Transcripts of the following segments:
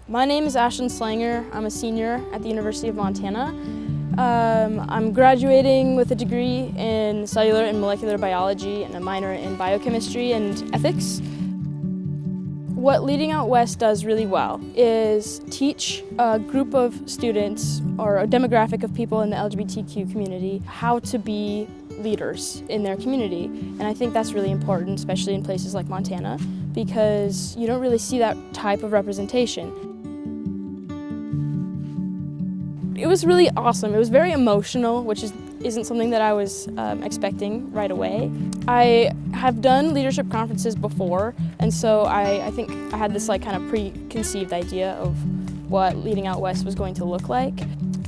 My name is Ashlin Slanger. I'm a senior at the University of Montana. I'm graduating with a degree in cellular and molecular biology and a minor in biochemistry and ethics. What Leading Out West does really well is teach a group of students or a demographic of people in the LGBTQ community how to be leaders in their community. And I think that's really important, especially in places like Montana, because you don't really see that type of representation. It was really awesome. It was very emotional, which isn't something that I was expecting right away. I have done leadership conferences before, and so I think I had this kind of preconceived idea of what Leading Out West was going to look like.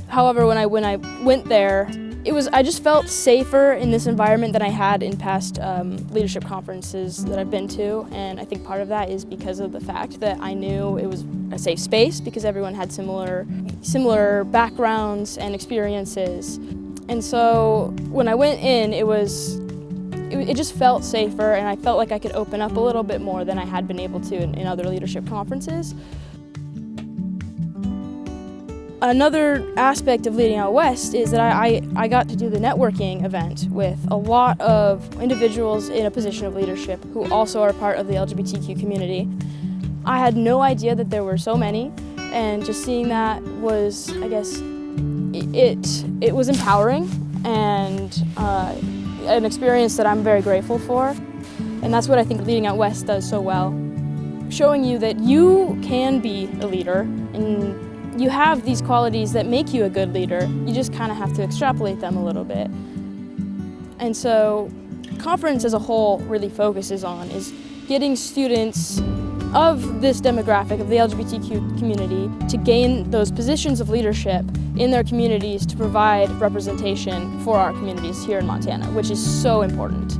However, when I went there, I just felt safer in this environment than I had in past leadership conferences that I've been to, and I think part of that is because of the fact that I knew it was a safe space because everyone had similar backgrounds and experiences. And so when I went in, it just felt safer, and I felt like I could open up a little bit more than I had been able to in other leadership conferences. Another aspect of Leading Out West is that I got to do the networking event with a lot of individuals in a position of leadership who also are part of the LGBTQ community. I had no idea that there were so many, and just seeing that was, I guess, it was empowering and an experience that I'm very grateful for. And that's what I think Leading Out West does so well, showing you that you can be a leader and you have these qualities that make you a good leader. You just kind of have to extrapolate them a little bit. And so conference as a whole really focuses on is getting students of this demographic of the LGBTQ community to gain those positions of leadership in their communities to provide representation for our communities here in Montana, which is so important.